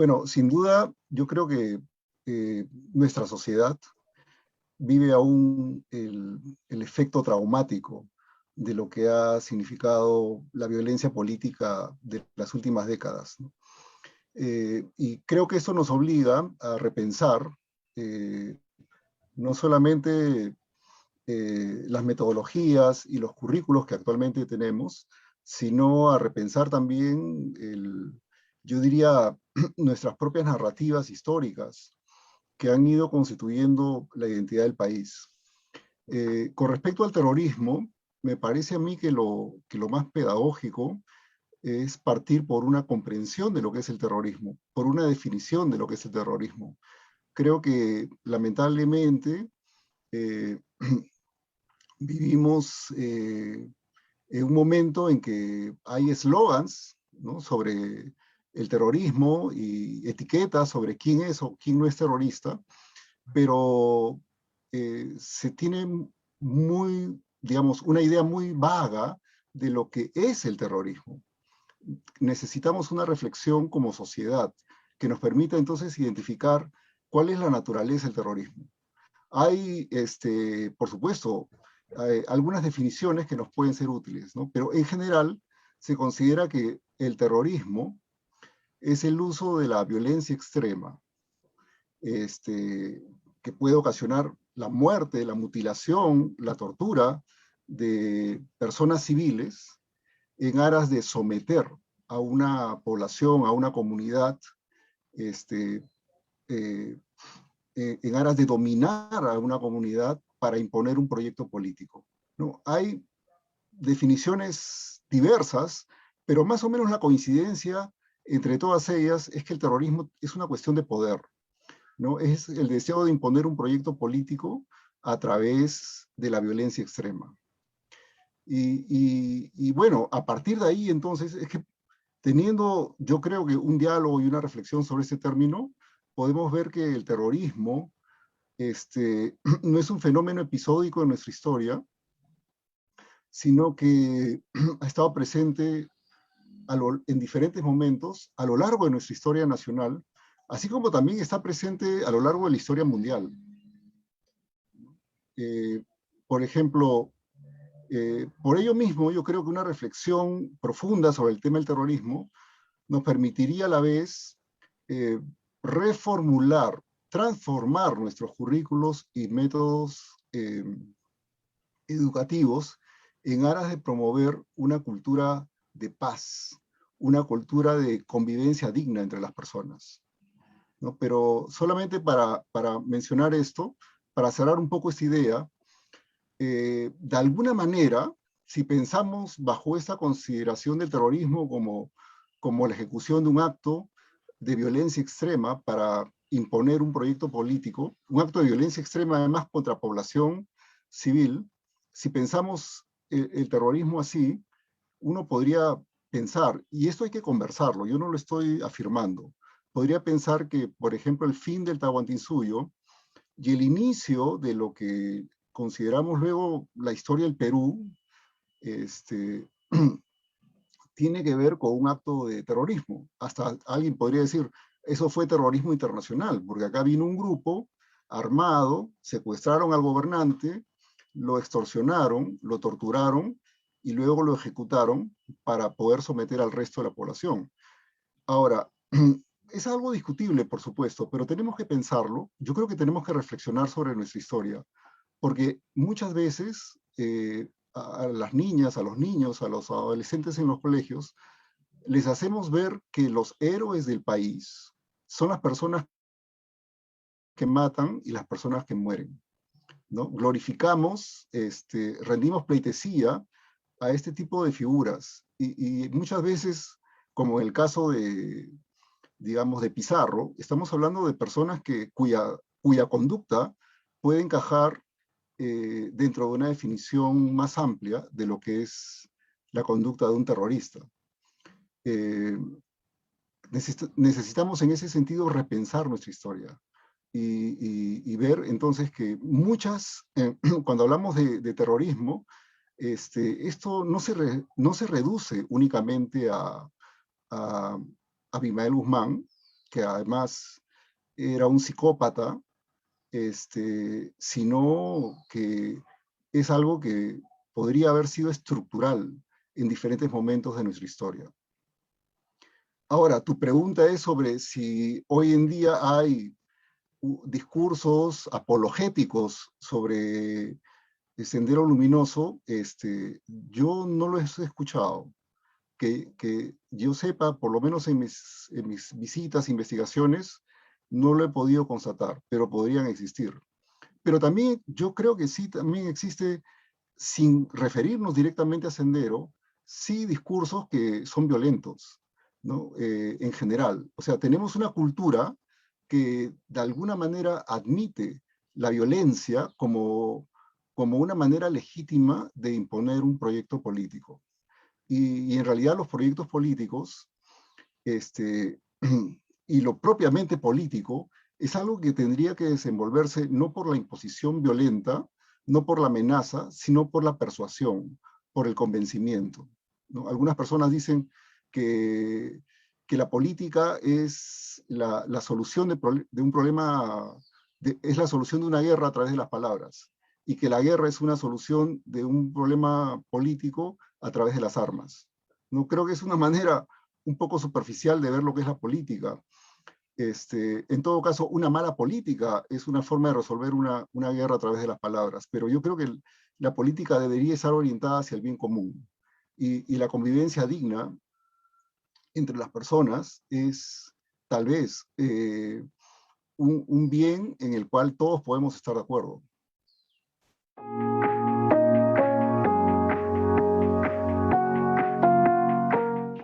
Bueno, sin duda, yo creo que nuestra sociedad vive aún el efecto traumático de lo que ha significado la violencia política de las últimas décadas, ¿no? Y creo que eso nos obliga a repensar eh, no solamente las metodologías y los currículos que actualmente tenemos, sino a repensar también, yo diría, nuestras propias narrativas históricas que han ido constituyendo la identidad del país. Con respecto al terrorismo, me parece a mí que lo más pedagógico es partir por una comprensión de lo que es el terrorismo, por una definición de lo que es el terrorismo. Creo que lamentablemente eh, vivimos en un momento en que hay eslogans, ¿no?, sobre el terrorismo y etiquetas sobre quién es o quién no es terrorista, pero se tiene muy, digamos, una idea muy vaga de lo que es el terrorismo. Necesitamos una reflexión como sociedad que nos permita entonces identificar cuál es la naturaleza del terrorismo. Hay, por supuesto, algunas definiciones que nos pueden ser útiles, ¿no? Pero en general se considera que el terrorismo es el uso de la violencia extrema, que puede ocasionar la muerte, la mutilación, la tortura de personas civiles en aras de someter a una población, a una comunidad, este, eh, en aras de dominar a una comunidad para imponer un proyecto político, ¿no? Hay definiciones diversas, pero más o menos la coincidencia entre todas ellas es que el terrorismo es una cuestión de poder, ¿no? Es el deseo de imponer un proyecto político a través de la violencia extrema. Y bueno, a partir de ahí entonces es que teniendo, yo creo que un diálogo y una reflexión sobre este término, podemos ver que el terrorismo no es un fenómeno episódico en nuestra historia, sino que ha estado presente en diferentes momentos a lo largo de nuestra historia nacional, así como también está presente a lo largo de la historia mundial. Eh, por ejemplo, por ello mismo, yo creo que una reflexión profunda sobre el tema del terrorismo nos permitiría a la vez eh, reformular, transformar nuestros currículos y métodos educativos en aras de promover una cultura de paz, una cultura de convivencia digna entre las personas, ¿no? Pero solamente para mencionar esto, para cerrar un poco esta idea, de alguna manera, si pensamos bajo esta consideración del terrorismo como la ejecución de un acto de violencia extrema para imponer un proyecto político, un acto de violencia extrema además contra población civil, si pensamos el terrorismo así, uno podría pensar, y esto hay que conversarlo, yo no lo estoy afirmando, podría pensar que, por ejemplo, el fin del Tahuantinsuyo y el inicio de lo que consideramos luego la historia del Perú, este, tiene que ver con un acto de terrorismo. Hasta alguien podría decir, eso fue terrorismo internacional, porque acá vino un grupo armado, secuestraron al gobernante, lo extorsionaron, lo torturaron y luego lo ejecutaron para poder someter al resto de la población. Ahora, es algo discutible, por supuesto, pero tenemos que pensarlo. Yo creo que tenemos que reflexionar sobre nuestra historia, porque muchas veces a las niñas, a los niños, a los adolescentes en los colegios, les hacemos ver que los héroes del país son las personas que matan y las personas que mueren, ¿no? Glorificamos, rendimos pleitesía a este tipo de figuras y muchas veces, como en el caso de, digamos, de Pizarro, estamos hablando de personas cuya conducta puede encajar dentro de una definición más amplia de lo que es la conducta de un terrorista. Eh, necesitamos en ese sentido repensar nuestra historia y ver entonces que cuando hablamos de terrorismo, esto no se reduce únicamente a Abimael Guzmán, que además era un psicópata, sino que es algo que podría haber sido estructural en diferentes momentos de nuestra historia. Ahora, tu pregunta es sobre si hoy en día hay discursos apologéticos sobre el Sendero Luminoso. Yo no lo he escuchado. Que yo sepa, por lo menos en mis visitas, investigaciones, no lo he podido constatar, pero podrían existir. Pero también yo creo que sí, también existe, sin referirnos directamente a Sendero, sí discursos que son violentos, ¿no? En general. O sea, tenemos una cultura que de alguna manera admite la violencia como una manera legítima de imponer un proyecto político. Y en realidad los proyectos políticos, y lo propiamente político, es algo que tendría que desenvolverse no por la imposición violenta, no por la amenaza, sino por la persuasión, por el convencimiento, ¿no? Algunas personas dicen que, que la política es la solución de un problema, es la solución de una guerra a través de las palabras, y que la guerra es una solución de un problema político a través de las armas. No creo que es una manera un poco superficial de ver lo que es la política. En todo caso, una mala política es una forma de resolver una guerra a través de las palabras, pero yo creo que la política debería estar orientada hacia el bien común. Y la convivencia digna entre las personas es tal vez un bien en el cual todos podemos estar de acuerdo.